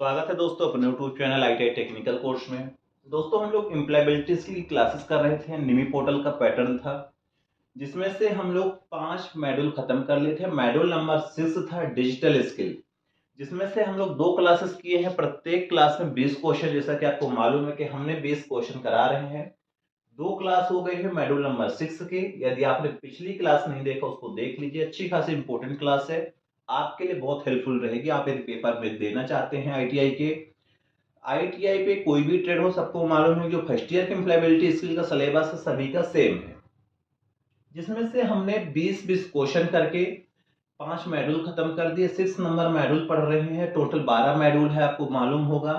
स्वागत है दोस्तों अपने YouTube channel ITI technical course में। दोस्तों हम लोग एम्प्लॉयबिलिटीज की क्लासेस कर रहे थे। निमी पोर्टल का पैटर्न था जिसमें से हम लोग 5 मॉड्यूल खत्म कर लिए थे। मॉड्यूल नंबर 6 था डिजिटल स्किल, जिसमें से हम लोग 2 क्लासेस किए हैं। प्रत्येक क्लास में 20 क्वेश्चन, जैसा कि आपको मालूम है कि हमने 20 क्वेश्चन करा रहे हैं। 2 क्लास हो गई है मॉड्यूल नंबर 6 की। यदि आपने पिछली क्लास नहीं देखा उसको देख लीजिए, अच्छी खासी इंपॉर्टेंट क्लास है, आपके लिए बहुत हेल्पफुल रहेगी। आप यदि पेपर में देना चाहते हैं आईटीआई के, आईटीआई पे कोई भी ट्रेड हो, सबको मालूम है जो फर्स्ट ईयर के एम्प्लॉयबिलिटी स्किल का सिलेबस है सभी का सेम है, जिसमें से हमने 20-20 क्वेश्चन करके 5 मॉड्यूल खत्म कर दिए। 6 नंबर मॉड्यूल पढ़ रहे हैं। टोटल 12 मॉड्यूल है, आपको मालूम होगा।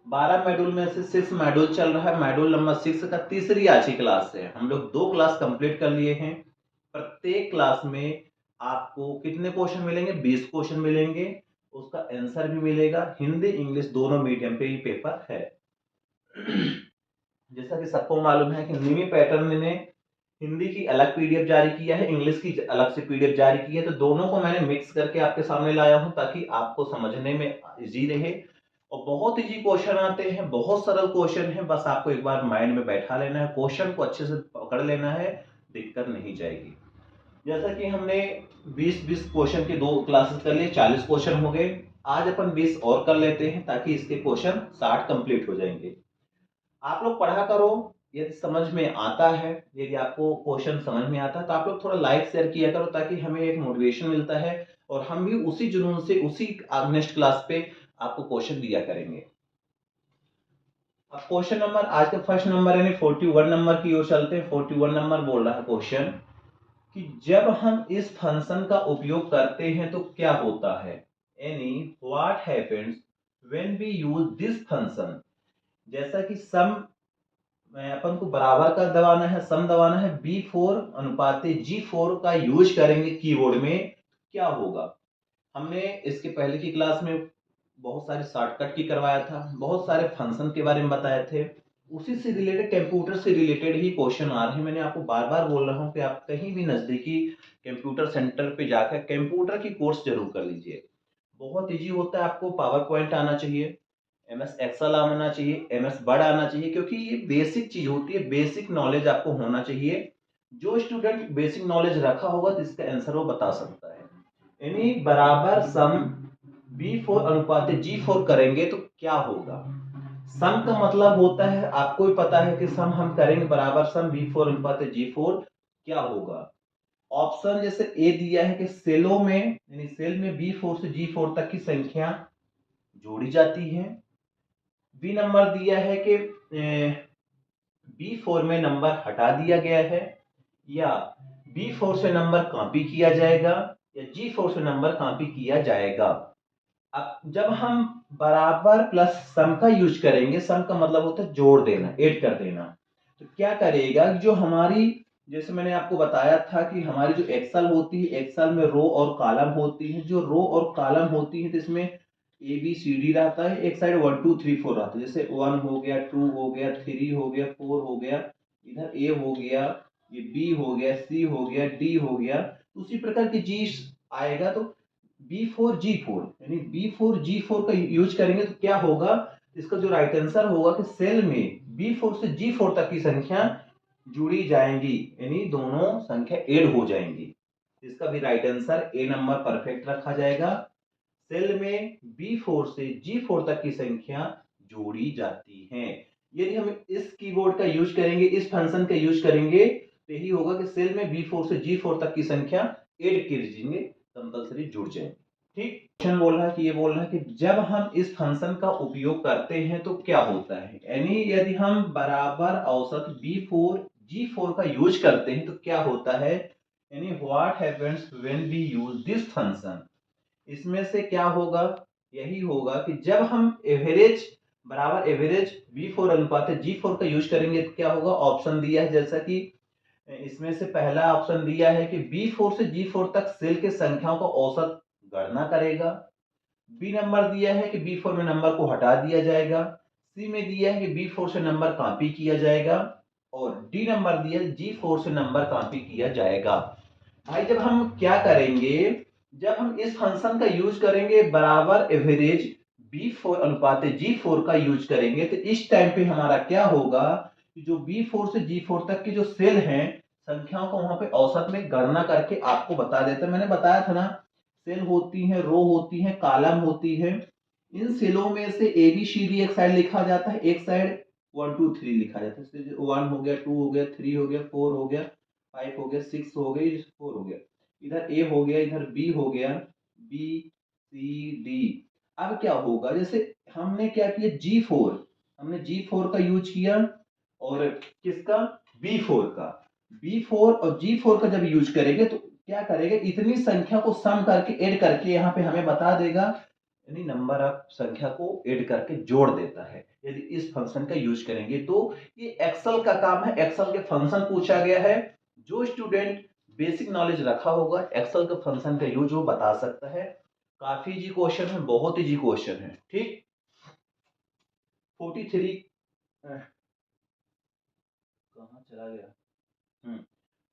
12 मॉड्यूल में से 6 मॉड्यूल चल रहा है। मॉड्यूल नंबर 6 का तीसरी आज की क्लास है। हम लोग 2 क्लास कंप्लीट कर लिए हैं। प्रत्येक क्लास में आपको कितने क्वेश्चन मिलेंगे? 20 क्वेश्चन मिलेंगे। उसका आंसर भी मिलेगा। हिंदी इंग्लिश दोनों मीडियम पे ही पेपर है। जैसा कि सबको मालूम है कि निमी पैटर्न ने हिंदी की अलग पीडीएफ जारी किया है, इंग्लिश की अलग से पीडीएफ जारी की है, तो दोनों को मैंने मिक्स करके आपके सामने लाया हूं ताकि आपको समझने में इजी रहे। और बहुत इजी क्वेश्चन आते हैं, बहुत सरल क्वेश्चन है, बस आपको एक बार माइंड में बैठा लेना है, क्वेश्चन को अच्छे से पकड़ लेना है, दिक्कत नहीं जाएगी। जैसा कि हमने 20-20 क्वेश्चन के 2 क्लासेस कर लिए, 40 क्वेश्चन हो गए। आज अपन 20 और कर लेते हैं ताकि इसके क्वेश्चन 60 कंप्लीट हो जाएंगे। आप लोग पढ़ा करो, यदि समझ में आता है, यदि आपको क्वेश्चन समझ में आता है तो आप लोग थोड़ा लाइक शेयर किया करो ताकि हमें एक मोटिवेशन मिलता है और हम भी उसी जुनून से उसी नेक्स्ट क्लास पे आपको क्वेश्चन दिया करेंगे। अब क्वेश्चन नंबर आज का फर्स्ट नंबर यानी 41 नंबर की ओर चलते हैं। 41 नंबर बोल रहा है क्वेश्चन कि जब हम इस फंक्शन का उपयोग करते हैं तो क्या होता है, यानी what happens when we use this function. जैसा कि सम अपन को बराबर का दबाना है, सम दबाना है, B4 अनुपाते G4 का यूज करेंगे कीबोर्ड में, क्या होगा। हमने इसके पहले की क्लास में बहुत सारे शॉर्टकट की करवाया था, बहुत सारे फंक्शन के बारे में बताए थे। उसी से रिलेटेड, कंप्यूटर से रिलेटेड ही क्वेश्चन आ रहे हैं। मैंने आपको बार बार बोल रहा हूँ कि आप कहीं भी नजदीकी कंप्यूटर सेंटर पे जाकर कंप्यूटर की कोर्स जरूर कर लीजिए। बहुत इजी होता है। आपको पावर पॉइंट आना चाहिए, एमएस एक्सेल आना चाहिए, एमएस वर्ड आना चाहिए, क्योंकि ये बेसिक चीज होती है। बेसिक नॉलेज आपको होना चाहिए। जो स्टूडेंट बेसिक नॉलेज रखा होगा तो इसका आंसर वो बता सकता है। यानी बराबर सम B4 अनुपात G4 करेंगे तो क्या होगा। सम का मतलब होता है, आपको भी पता है कि सम हम करेंगे बराबर सम B4 अनुपात G4, क्या होगा। ऑप्शन जैसे ए दिया है कि सेलों में, यानी सेल में B4 से G4 तक की संख्या जोड़ी जाती है। बी नंबर दिया है कि B4 में नंबर हटा दिया गया है, या B4 से नंबर कॉपी किया जाएगा, या G4 से नंबर कॉपी किया जाएगा। अब जब हम बराबर प्लस सम का यूज करेंगे, सम का मतलब होता है जोड़ देना, ऐड कर देना, तो क्या करेगा, जो हमारी, जैसे मैंने आपको बताया था कि हमारी जो एक्सेल होती है, एक्सेल में रो और कॉलम होती है। जो रो और कॉलम होती है तो इसमें ए बी सी डी रहता है, एक साइड 1 2 3 4 रहता है। जैसे 1 हो गया, 2 हो गया, 3 हो गया, 4 हो गया, इधर ए हो गया, ये बी हो गया, सी हो गया, डी हो गया। तो उसी प्रकार की जी आएगा। तो B4G4 यानी B4G4 का यूज करेंगे तो क्या होगा, इसका जो राइट आंसर होगा कि सेल में B4 से G4 तक की संख्या जुड़ी जाएंगी, यानी दोनों संख्या ऐड हो जाएंगी। इसका भी right answer A number perfect रखा जाएगा। सेल में B4 से G4 तक की संख्या जोड़ी जाती है। यदि हम इस कीवर्ड का यूज करेंगे, इस फंक्शन का यूज करेंगे, तो यही होगा कि सेल में B4 से G4 तक की संख्या ऐड कीजिए, कंपलसरी जुड़ जाएंगे। ठीक, क्वेश्चन बोल रहा है कि ये बोल रहा है कि जब हम इस फंक्शन का उपयोग करते हैं तो क्या होता है, यानी यदि हम बराबर औसत B4 G4 का यूज करते हैं तो क्या होता है, यानी what happens when we use this function. इसमें से क्या होगा, यही होगा कि जब हम एवरेज बराबर एवरेज B4 अनुपात G4 का यूज करेंगे तो क्या होगा। ऑप्शन दिया है, जैसा कि इसमें से पहला ऑप्शन दिया है कि B4 से G4 तक सेल के संख्याओं का औसत गणना करेगा। बी नंबर दिया है कि B4 में नंबर को हटा दिया जाएगा। सी में दिया है कि B4 से नंबर कॉपी किया जाएगा। और डी नंबर दिया है G4 से नंबर कॉपी किया जाएगा। भाई जब हम क्या करेंगे, जब हम इस फंक्शन का यूज करेंगे बराबर एवरेज B4 अनुपात G4 का यूज करेंगे तो इस टाइम पे हमारा क्या होगा कि जो B4 से G4 तक के जो सेल हैं संख्याओं को वहां पे औसत में गणना करके आपको बता देता है। मैंने बताया था ना, सेल होती है, रो होती है, कॉलम होती है। इन सेलों में से ABCD एक साइड लिखा जाता है, एक साइड 1 2 3 लिखा जाता है। 1 हो गया, 2 हो गया, 3 हो गया, 4 हो गया, 5 हो गया, 6 हो गई, 4 हो गया। इधर A हो गया, इधर B हो गया, BCD। अब क्या होगा, जैसे हमने क्या किया G4, हमने G4 का यूज किया और किसका, B4 का। B4 और G4 का जब यूज करेंगे तो क्या करेगा, इतनी संख्या को सम करके ऐड करके यहाँ पे हमें बता देगा, यानी नंबर ऑफ संख्या को ऐड करके जोड़ देता है यदि इस फंक्शन का यूज करेंगे तो। ये एक्सेल का काम है, एक्सेल के फंक्शन पूछा गया है। जो स्टूडेंट बेसिक नॉलेज रखा होगा एक्सेल के फंक्शन का यूज वो बता सकता है। काफी इजी क्वेश्चन है, बहुत इजी क्वेश्चन है। ठीक, 43 कहाँ चला गया,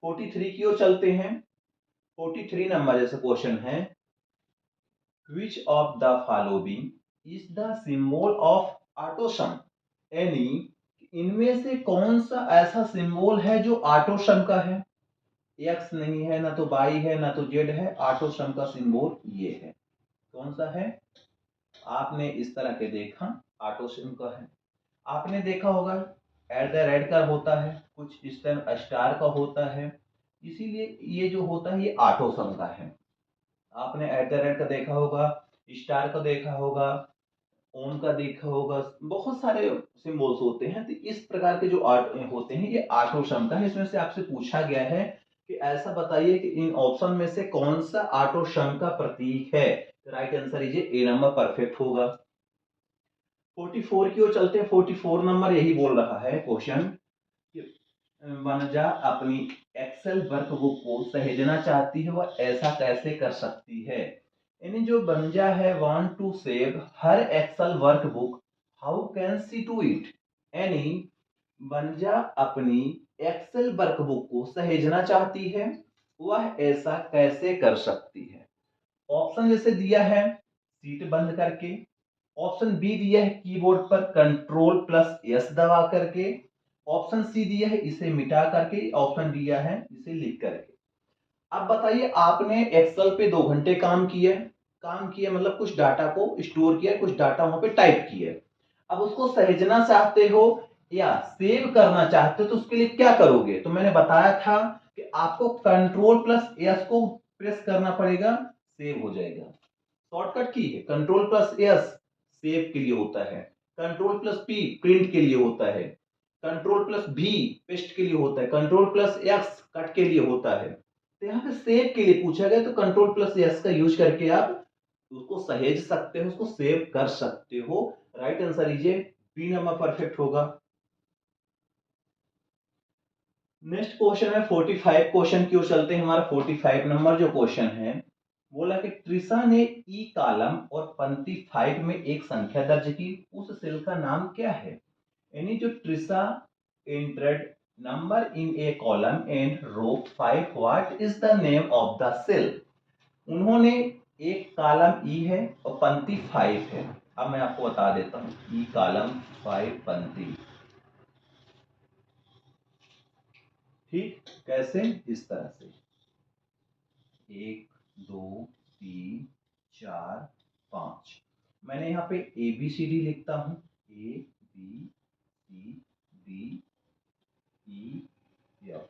43 की ओर चलते हैं। 43 नंबर जैसे क्वेश्चन है, which of the following is the symbol of AutoSum, यानी इनमें से कौन सा ऐसा सिंबल है जो ऑटोसम का है। एक्स नहीं है, ना तो वाई है, ना तो जेड है, ऑटोसम का सिंबल ये है। कौन सा है, आपने इस तरह के देखा, ऑटोसम का है। आपने देखा होगा एट द रेट का होता है, कुछ इस तरह स्टार का होता है, इसीलिए ये जो होता है ये ऑटोसम का है। आपने एट द रेट का देखा होगा, स्टार का देखा होगा, ओम का देखा होगा, बहुत सारे सिंबल्स होते हैं। तो इस प्रकार के जो आर्ट होते हैं ये ऑटोसम का है। इसमें से आपसे पूछा गया है कि ऐसा बताइए कि इन ऑप्शन में से कौन सा ऑटोसम का प्रतीक है। तो right answer is A number perfect होगा। 44 की ओर चलते हैं। 44 नंबर यही बोल रहा है क्वेश्चन कि वनजा अपनी एक्सेल वर्कबुक को सहेजना चाहती है, वह ऐसा कैसे कर सकती है। यानी जो बंजा है want to save her Excel workbook, how can she do it. यानी बंजा अपनी एक्सेल वर्कबुक को सहेजना चाहती है, वह ऐसा कैसे कर सकती है। ऑप्शन जैसे दिया है सीट बंद करके, ऑप्शन बी दिया है कीबोर्ड पर कंट्रोल प्लस एस दबा करके, ऑप्शन सी दिया है इसे मिटा करके, ऑप्शन दिया है इसे लिख करके। अब बताइए, आपने एक्सेल पे 2 घंटे काम किया मतलब कुछ डाटा को स्टोर किया, कुछ डाटा वहां पे टाइप किया। अब उसको सहेजना चाहते हो या सेव करना चाहते हो तो उसके लिए क्या करोगे। तो मैंने बताया था कि आपको कंट्रोल प्लस एस को प्रेस करना पड़ेगा, सेव हो जाएगा। शॉर्टकट की है, कंट्रोल प्लस एस सेव के लिए होता है, कंट्रोल प्लस पी प्रिंट के लिए होता है, कंट्रोल प्लस भी पेस्ट के लिए होता है, कंट्रोल प्लस एक्स कट के लिए होता है। तो यहाँ पे सेव के लिए पूछा गया तो कंट्रोल प्लस एस का यूज करके आप उसको सहेज सकते हो, उसको सेव कर सकते हो। राइट आंसर लीजिए बी नंबर परफेक्ट होगा। नेक्स्ट क्वेश्चन है 45 क्वेश्चन की ओर चलते हैं। हमारा 45 नंबर जो क्वेश्चन है, बोला कि ट्रिसा ने ई कॉलम और पंक्ति 5 में एक संख्या दर्ज की, उस सेल का नाम क्या है। यानी जो Trisha entered number in a column and row 5, what is the name of the cell। उन्होंने एक कॉलम ई है और पंक्ति 5 है। अब मैं आपको बता देता हूँ, ई कॉलम 5 पंक्ति, ठीक कैसे, इस तरह से 1 2 3 4 5। मैंने यहाँ पे ABCD लिखता हूँ, ABCD ई एफ,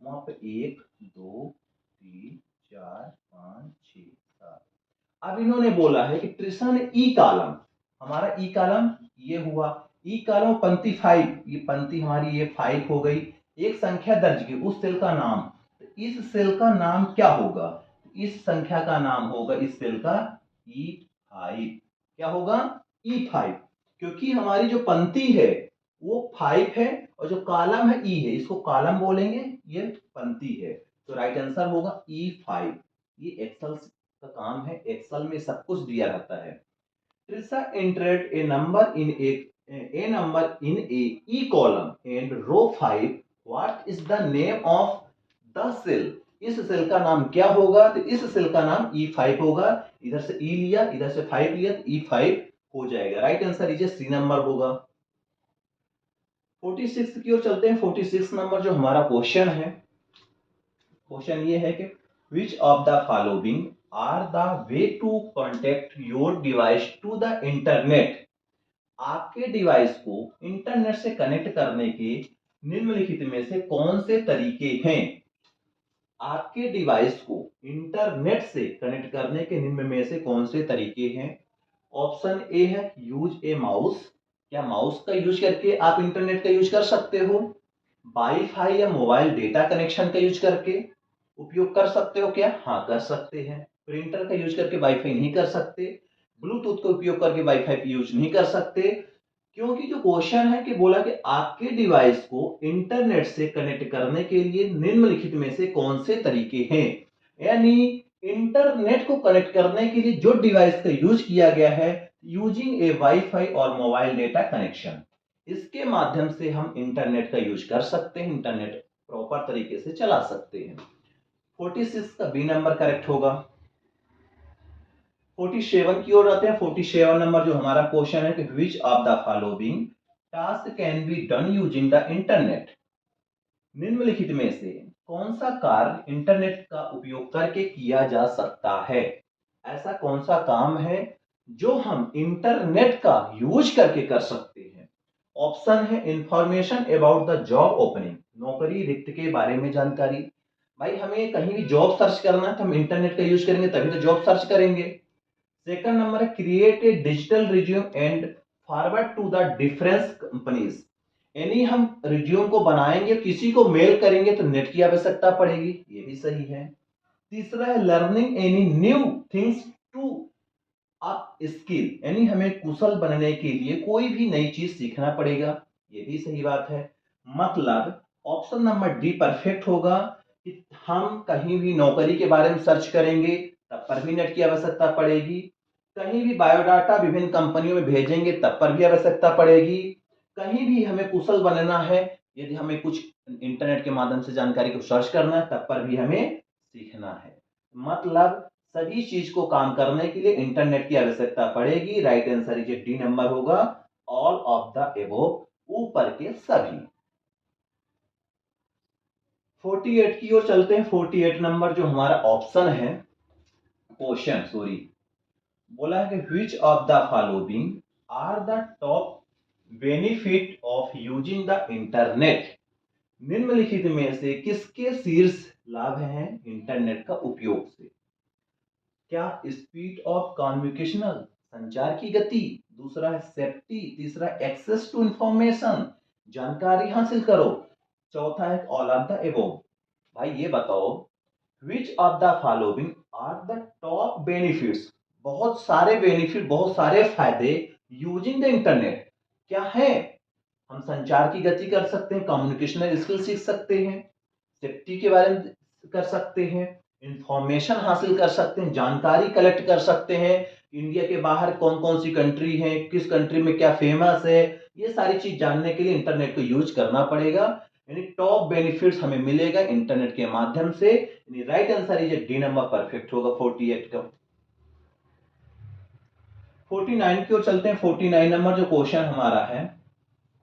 वहां पे 1 2 3 4 5 6 7। अब इन्होंने बोला है कि ट्रिसा ने ई कॉलम, हमारा ई कॉलम ये हुआ, ई कॉलम पंक्ति 5, ये पंक्ति हमारी ये 5 हो गई, एक संख्या दर्ज की, उस सेल का नाम, तो इस सेल का नाम क्या होगा, इस संख्या का नाम होगा इस सेल का E5। क्या होगा, E5, क्योंकि हमारी जो पंक्ति है वो 5 है और जो कॉलम है E है, इसको कॉलम बोलेंगे, ये पंक्ति है। तो राइट आंसर होगा E5। ये एक्सेल का काम है, एक्सेल में सब कुछ दिया रहता है। Trisha entered a number in a E column and row 5, what is the name of the cell। इस सेल का नाम क्या होगा, तो इस सेल का नाम E5 होगा। इधर से E लिया, इधर से 5 लिया, तो E5 हो जाएगा। Right answer is C number होगा। 46 की ओर चलते हैं। 46 नंबर जो हमारा क्वेश्चन है, क्वेश्चन ये है कि which of the following are the way to contact your device to the internet. आपके डिवाइस को इंटरनेट से कनेक्ट करने के निम्नलिखित में से कौन से तरीके हैं। आपके डिवाइस को इंटरनेट से कनेक्ट करने के निम्न में से कौन से तरीके हैं। ऑप्शन ए है यूज ए माउस। क्या माउस का यूज करके आप इंटरनेट का यूज कर सकते हो। वाईफाई या मोबाइल डेटा कनेक्शन का यूज करके उपयोग कर सकते हो क्या। हाँ कर सकते हैं। प्रिंटर का यूज करके वाईफाई नहीं कर सकते। ब्लूटूथ का उपयोग करके वाईफाई का यूज नहीं कर सकते, क्योंकि जो क्वेश्चन है कि बोला कि आपके डिवाइस को इंटरनेट से कनेक्ट करने के लिए निम्नलिखित में से कौन से तरीके हैं। यानी इंटरनेट को कनेक्ट करने के लिए जो डिवाइस का यूज किया गया है, यूजिंग ए वाईफाई और मोबाइल डेटा कनेक्शन, इसके माध्यम से हम इंटरनेट का यूज कर सकते हैं, इंटरनेट प्रॉपर तरीके से चला सकते हैं। 46 का बी नंबर करेक्ट होगा। 47 की ओर आते हैं। 47 नंबर जो हमारा क्वेश्चन है कि which of the following task can be done using the internet. निम्नलिखित में से कौन सा कार्य इंटरनेट का उपयोग करके किया जा सकता है। ऐसा कौन सा काम है जो हम इंटरनेट का यूज करके कर सकते हैं। ऑप्शन है information about the job opening, नौकरी रिक्त के बारे में जानकारी। भाई हमें कहीं भी जॉब सर्च करना है तो हम इंटरनेट का यूज करेंगे तभी तो जॉब सर्च करेंगे। सेकंड नंबर है create a digital resume and forward to the difference companies. यानी हम रिज्यूम को बनाएंगे, किसी को मेल करेंगे तो नेट की आवश्यकता पड़ेगी, ये भी सही है। तीसरा है learning any new things to upskill, यानी हमें कुशल बनने के लिए कोई भी नई चीज सीखना पड़ेगा, ये भी सही बात है। मतलब ऑप्शन नंबर डी परफेक्ट होगा कि हम कहीं भी नौकरी के बारे में सर्च करेंगे तब पर भी नेट की आवश्यकता पड़ेगी, कहीं भी बायोडाटा विभिन्न कंपनियों में भेजेंगे तब पर भी आवश्यकता पड़ेगी, कहीं भी हमें कुशल बनना है, यदि हमें कुछ इंटरनेट के माध्यम से जानकारी को सर्च करना है तब पर भी हमें सीखना है। मतलब सभी चीज को काम करने के लिए इंटरनेट की आवश्यकता पड़ेगी। Right answer is D number होगा, ऑल ऑफ द एबोव, ऊपर के सभी। 48 की ओर चलते हैं। 48 नंबर जो हमारा ऑप्शन है, क्वेश्चन सॉरी, बोला है कि which of the following are the top benefit of using the internet. निम्नलिखित में से किसके शीर्ष लाभ हैं इंटरनेट का उपयोग से। क्या स्पीड ऑफ कम्युनिकेशनल, संचार की गति, दूसरा है सेफ्टी, तीसरा एक्सेस टू इंफॉर्मेशन, जानकारी हासिल करो, चौथा है ऑल ऑफ द एबोव। भाई ये बताओ which of the following are the top benefits, बहुत सारे बेनिफिट, बहुत सारे फायदे यूजिंग द इंटरनेट क्या है। हम संचार की गति कर सकते हैं, कम्युनिकेशनल स्किल सीख सकते हैं, सेफ्टी के बारे में कर सकते हैं, इंफॉर्मेशन हासिल कर सकते हैं, जानकारी कलेक्ट कर सकते हैं, इंडिया के बाहर कौन कौन सी कंट्री है, किस कंट्री में क्या फेमस है, ये सारी चीज जानने के लिए इंटरनेट को यूज करना पड़ेगा। यानी टॉप बेनिफिट्स हमें मिलेगा इंटरनेट के माध्यम से। यानी right answer is D number perfect होगा 48 का। 49 की ओर चलते हैं। 49 नंबर जो क्वेश्चन हमारा है,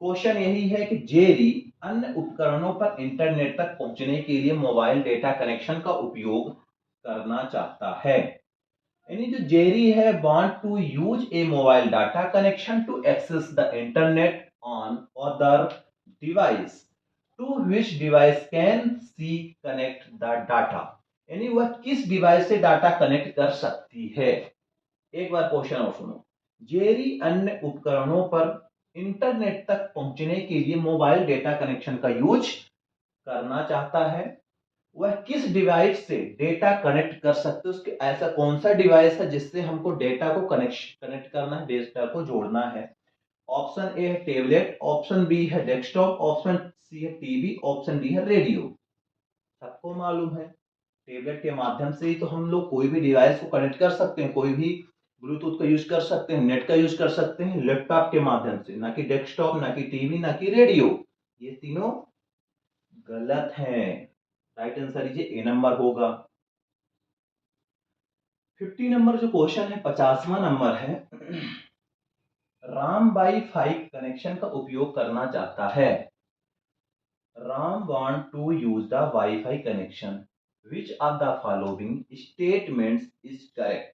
क्वेश्चन यही है कि जेरी अन्य उपकरणों पर इंटरनेट तक पहुंचने के लिए मोबाइल डेटा कनेक्शन का उपयोग करना चाहता है। यानी जो जेरी है want to use a mobile data connection to access the internet on other device to which device can see connect the data. यानी वह किस डिवाइस से डाटा कनेक्ट कर सकती है। एक बार क्वेश्चन और सुनो, जेरी अन्य उपकरणों पर इंटरनेट तक पहुंचने के लिए मोबाइल डेटा कनेक्शन का यूज करना चाहता है, वह किस डिवाइस से डेटा कनेक्ट कर सकते हैं, उसके ऐसा कौन सा डिवाइस है जिससे हमको डेटा को कनेक्ट करना है, डेटा को जोड़ना है। ऑप्शन ए है टेबलेट, ऑप्शन बी है डेस्कटॉप, ऑप्शन सी है टीवी, ऑप्शन डी है रेडियो। सबको मालूम है टेबलेट के माध्यम से ही तो हम लोग कोई भी डिवाइस को कनेक्ट कर सकते हैं, कोई भी ब्लूटूथ का यूज कर सकते हैं, नेट का यूज कर सकते हैं, लैपटॉप के माध्यम से, ना कि डेस्कटॉप, ना कि टीवी, ना कि रेडियो। ये तीनों गलत हैं। Right answer is A number होगा। 50 नंबर जो क्वेश्चन है, 50वां नंबर है, राम वाईफाई कनेक्शन का उपयोग करना चाहता है। Ram want to use the wifi connection, which of the following statements is correct.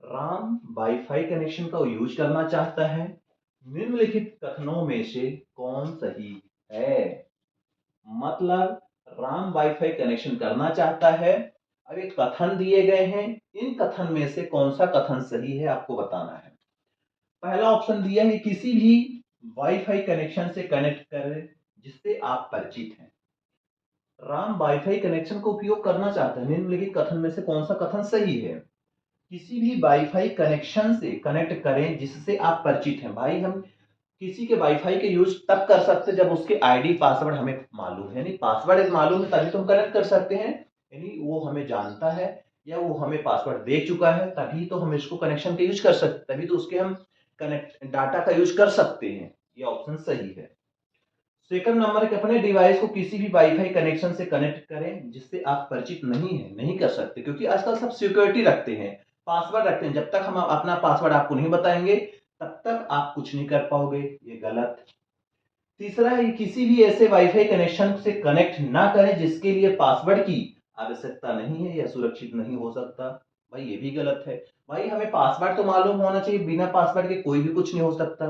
Ram wifi connection का यूज करना चाहता है, निम्नलिखित कथनों में से कौन सही है। मतलब राम वाईफाई कनेक्शन करना चाहता है। अब ये कथन दिए गए हैं, इन कथन में से कौन सा कथन सही है आपको बताना है। पहला ऑप्शन दिया है किसी भी वाईफाई कनेक्शन से कनेक्ट करें जिससे आप परिचित हैं। राम वाईफाई कनेक्शन का उपयोग करना चाहता है, निम्नलिखित कथन में से कौन सा कथन सही है। किसी भी वाईफाई कनेक्शन से कनेक्ट करें जिससे आप परिचित हैं। भाई हम किसी के वाईफाई के यूज तब कर सकते जब उसके आईडी पासवर्ड हमें मालूम है, यानी पासवर्ड मालूम है तभी तो हम कनेक्ट कर सकते हैं, यानी वो हमें जानता है या वो हमें पासवर्ड दे चुका है तभी तो हम इसको कनेक्शन के यूज कर सकते, तभी तो उसके हम कनेक्ट डाटा का यूज कर सकते हैं। ये ऑप्शन सही है। सेकंड नंबर के अपने डिवाइस को किसी भी वाईफाई कनेक्शन से कनेक्ट करें जिससे आप परिचित नहीं है, नहीं कर सकते क्योंकि आजकल सब सिक्योरिटी रखते हैं, पासवर्ड रखते हैं। जब तक हम अपना पासवर्ड आपको नहीं बताएंगे तब तक आप कुछ नहीं कर पाओगे, ये गलत। तीसरा है किसी भी ऐसे वाईफाई कनेक्शन से कनेक्ट ना करें जिसके लिए पासवर्ड की आवश्यकता नहीं है या सुरक्षित नहीं हो सकता। भाई ये भी गलत है। भाई हमें पासवर्ड तो मालूम होना चाहिए, बिना पासवर्ड के कोई भी कुछ नहीं हो सकता।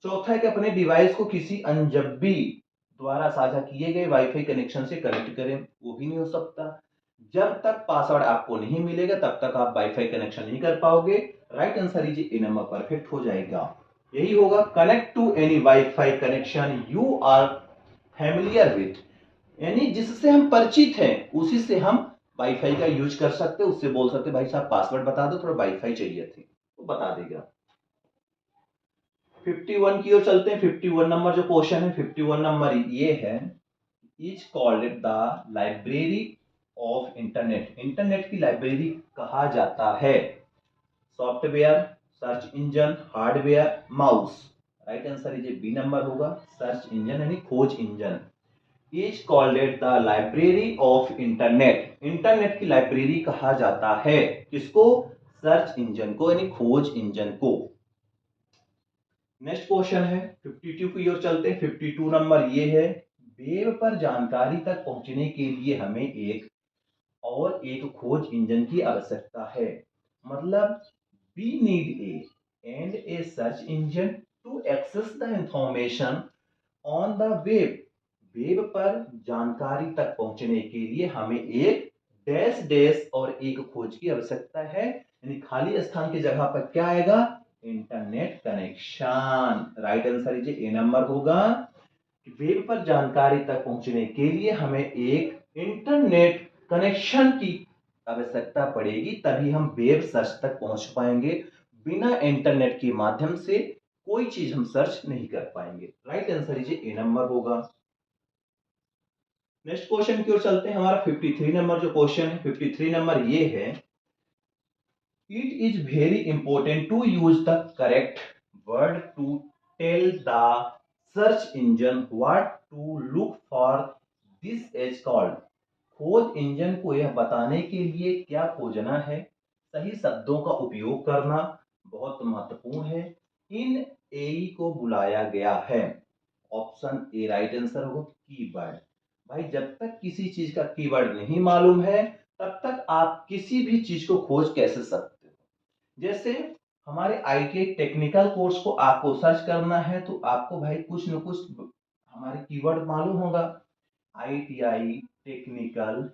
चौथा है कि अपने डिवाइस को किसी अनजबी द्वारा साझा किए गए वाईफाई कनेक्शन से कनेक्ट करें, वो भी नहीं हो सकता। जब तक पासवर्ड आपको नहीं मिलेगा तब तक आप वाईफाई कनेक्शन नहीं कर पाओगे। Right answer is A number perfect हो जाएगा, यही होगा। Connect to any wifi connection you are familiar with, यानी जिससे हम परिचित हैं उसी से हम वाईफाई का यूज कर सकते, उससे बोल सकते भाई साहब पासवर्ड बता दो, थोड़ा वाईफाई चाहिए थी, वो बता देगा। 51 की ओर चलते हैं। 51 नंबर जो क्वेश्चन है, 51 नंबर ये है, is called the library of internet. Internet की लाइब्रेरी कहा जाता है। Software, search engine, hardware, mouse. Right answer is B number होगा, सर्च इंजन यानी खोज engine. Is called the library of internet. Internet की लाइब्रेरी कहा जाता है किसको, सर्च इंजन को यानी खोज इंजन को। नेक्स्ट क्वेश्चन है 52 की ओर चलते हैं। 52 नंबर ये है, वेब पर जानकारी तक पहुंचने के लिए हमें एक खोज इंजन की आवश्यकता है। मतलब we need a search engine to access the information on the web। Web पर जानकारी तक पहुंचने के लिए हमें एक डैश डैश और एक खोज की आवश्यकता है, यानी खाली स्थान की जगह पर क्या आएगा, internet connection. Right answer is A number होगा। वेब पर जानकारी तक पहुंचने के लिए हमें एक इंटरनेट कनेक्शन की आवश्यकता पड़ेगी, तभी हम वेब सर्च तक पहुंच पाएंगे। बिना इंटरनेट के माध्यम से कोई चीज हम सर्च नहीं कर पाएंगे। Right answer is A number होगा। नेक्स्ट क्वेश्चन की ओर चलते हैं। हमारा 53 नंबर जो क्वेश्चन है, 53 नंबर ये है, it is very important to use the correct word to tell the search engine what to look for, this is called. खोज इंजन को यह बताने के लिए क्या खोजना है, सही शब्दों का उपयोग करना बहुत महत्वपूर्ण है। इन एई को बुलाया गया है। ऑप्शन ए राइट आंसर होगा, कीवर्ड। भाई जब तक किसी चीज का कीवर्ड नहीं मालूम है तब तक आप किसी भी चीज को खोज कैसे सकते हो। जैसे हमारे आईटीआई टेक्निकल कोर्स को आपको सर्च करना है तो आपको भाई कुछ न कुछ हमारे कीवर्ड मालूम होगा। आईटीआई टेक्निकल,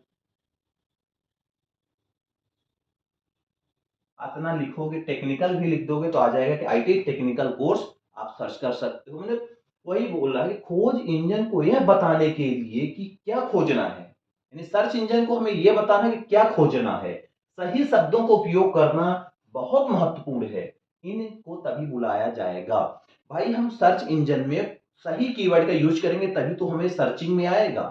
इतना लिखोगे, टेक्निकल भी लिख दोगे तो आ जाएगा कि आईटीआई टेक्निकल कोर्स आप सर्च कर सकते हो। मैंने वही बोला कि खोज इंजन को यह बताने के लिए कि क्या खोजना है, यानी सर्च इंजन को हमें यह बताना है कि क्या खोजना है, सही शब्दों का उपयोग करना बहुत महत्वपूर्ण है। इनको तभी बुलाया जाएगा। भाई हम सर्च इंजन में सही कीवर्ड का यूज करेंगे तभी तो हमें सर्चिंग में आएगा,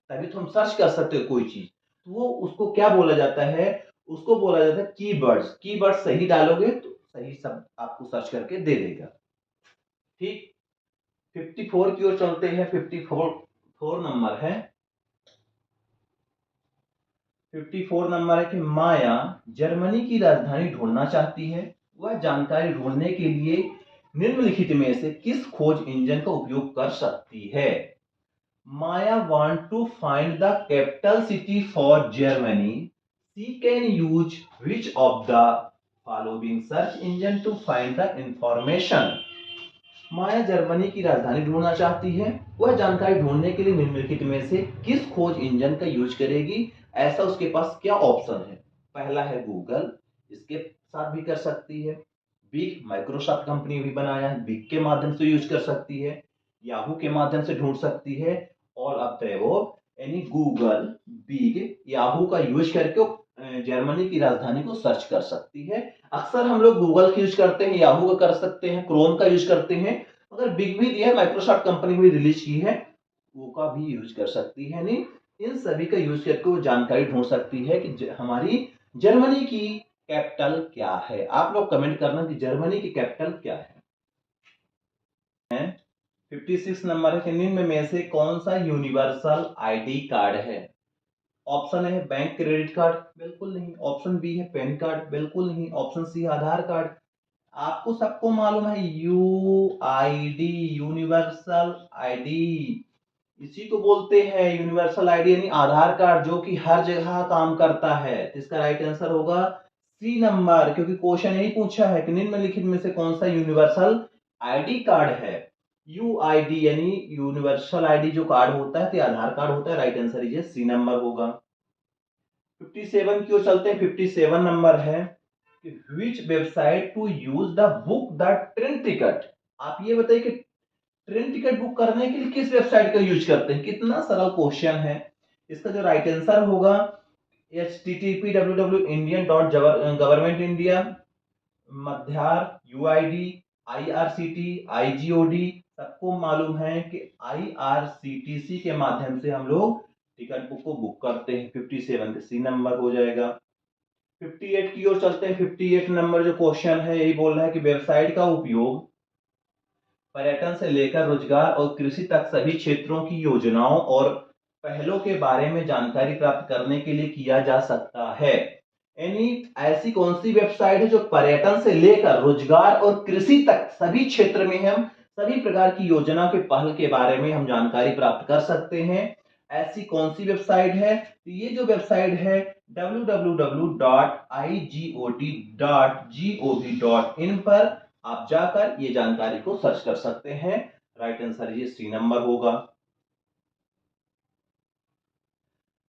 तभी तो हम सर्च कर सकते हो कोई चीज। तो वो उसको क्या बोला जाता है, उसको बोला जाता है कीवर्ड्स। कीवर्ड सही डालोगे तो सही शब्द आपको सर्च करके दे देगा। ठीक। 54 की ओर चलते हैं। 54 नंबर है, 54 नंबर है कि माया जर्मनी की राजधानी ढूंढना चाहती है। वह जानकारी ढूंढने के लिए निम्नलिखित में से किस खोज इंजन का उपयोग कर सकती है? Maya want to find the capital city for Germany, she can use which of the following search engine to find the information. Maya Germany की राजधानी ढूंढना चाहती है, वह जानकारी ढूंढने के लिए निम्नलिखित में से किस खोज इंजन का यूज करेगी? ऐसा उसके पास क्या ऑप्शन है? पहला है गूगल, इसके साथ भी कर सकती है। बिग, माइक्रोसॉफ्ट कंपनी भी बनाया है, बिग के माध्यम से यूज कर सकती है। याहू के माध्यम से ढूंढ सकती है। ऑल ऑफ द अबव यानी गूगल, बिग, याहू का यूज करके जर्मनी की राजधानी को सर्च कर सकती है। अक्सर हम लोग गूगल का यूज करते हैं, याहू का कर सकते हैं, क्रोम का यूज करते हैं। अगर बिग भी दिया है, माइक्रोसॉफ्ट कंपनी भी रिलीज की है, वो का भी यूज कर सकती है। नहीं, इन सभी का यूज करके वो जानकारी ढूंढ सकती है कि हमारी जर्मनी की कैपिटल क्या है। आप लोग कमेंट करना कि जर्मनी की कैपिटल क्या है। 56 नंबर है कि निम्न में से कौन सा यूनिवर्सल आईडी कार्ड है? ऑप्शन है बैंक क्रेडिट कार्ड, बिल्कुल नहीं। ऑप्शन बी है पैन कार्ड, बिल्कुल नहीं। ऑप्शन सी आधार कार्ड। आपको सबको मालूम है यूआईडी, यूनिवर्सल आईडी, इसी को बोलते हैं यूनिवर्सल आईडी यानी आधार कार्ड, जो कि हर जगह काम करता है। इसका राइट आंसर होगा सी नंबर, क्योंकि क्वेश्चन यही पूछा है कि निम्नलिखित में से कौन सा यूनिवर्सल आईडी कार्ड है। यूआईडी यानी यूनिवर्सल आईडी जो कार्ड होता है तो आधार कार्ड होता है। राइट आंसर ये सी नंबर होगा। 57 की ओर चलते हैं। 57 नंबर है कि which website to use the book the train ticket. आप ये बताइए कि ट्रेन टिकट बुक करने के लिए किस वेबसाइट का यूज करते हैं? कितना सरल क्वेश्चन है। इसका जो राइट आंसर होगा http://indian.gov.india, मध्यार, यूआईडी, आईआरसीटी, आईजीओडी। सबको मालूम है कि आईआरसीटीसी के माध्यम से हम लोग टिकट बुक को बुक करते हैं। 57 का सी नंबर हो जाएगा। 58 की ओर चलते हैं। 58 नंबर जो क्वेश्चन है यही बोल रहा है कि वेबसाइट का उपयोग पर्यटन से लेकर रोजगार और कृषि तक सभी क्षेत्रों की योजनाओं और पहलों के बारे में जानकारी प्राप्त करने के लिए किया जा सकता है। यानी ऐसी कौन सी वेबसाइट है जो पर्यटन से लेकर रोजगार और कृषि तक सभी क्षेत्र में हम सभी प्रकार की योजना के पहल के बारे में हम जानकारी प्राप्त कर सकते हैं? ऐसी कौन सी वेबसाइट है? तो ये जो वेबसाइट है www.igod.gov.in पर आप जाकर ये जानकारी को सर्च कर सकते हैं। राइट आंसर ये सी नंबर होगा।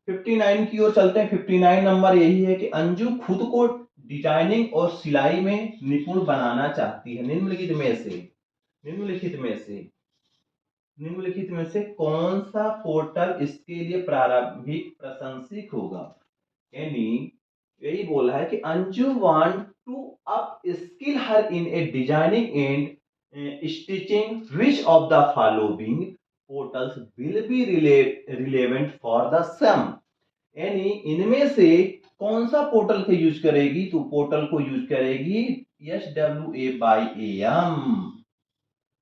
59 की ओर चलते हैं। 59 नंबर यही है कि अंजू खुद को डिजाइनिंग और सिलाई में निपुण बनाना चाहती है। निम्नलिखित में से कौन सा पोर्टल इसके लिए प्रारंभिक प्रासंगिक होगा? यानी यही बोला है कि Anju want to upskill her in a designing and stitching, which of the following portals will be relevant for the same. यानी इनमें से कौन सा पोर्टल का यूज करेगी? तो पोर्टल को यूज करेगी SWAYAM।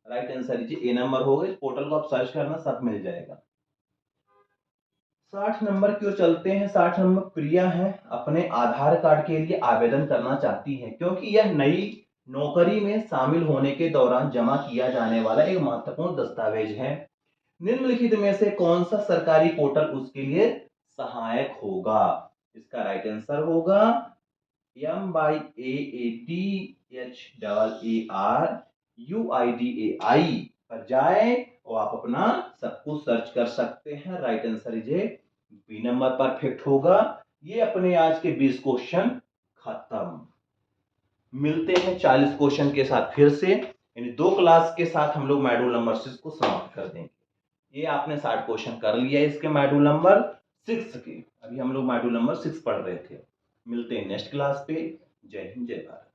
Right answer A number होगा। इस पोर्टल को आप सर्च करना, सब मिल जाएगा। 60 नंबर की ओर चलते हैं। 60 नंबर प्रिया है, अपने आधार कार्ड के लिए आवेदन करना चाहती है क्योंकि यह नई नौकरी में शामिल होने के दौरान जमा किया जाने वाला एक महत्वपूर्ण दस्तावेज है। निम्नलिखित में से कौन सा सरकारी पोर्टल उसके लिए सहायक होगा? इसका राइट आंसर होगा MYAADHARUIDAI पर जाए और आप अपना सब कुछ सर्च कर सकते हैं। Right answer B number perfect होगा। ये अपने आज के 20 क्वेश्चन खत्म। मिलते हैं 40 क्वेश्चन के साथ फिर से, यानी 2 क्लास के साथ हम लोग मॉड्यूल नंबर 6 को समाप्त कर देंगे। ये आपने 60 क्वेश्चन कर लिया इसके मॉड्यूल नंबर 6 के। अभी हम लोग मॉड्यूल नंबर 6 पढ़ रहे थे। मिलते हैं नेक्स्ट क्लास पे। जय हिंद, जय भारत।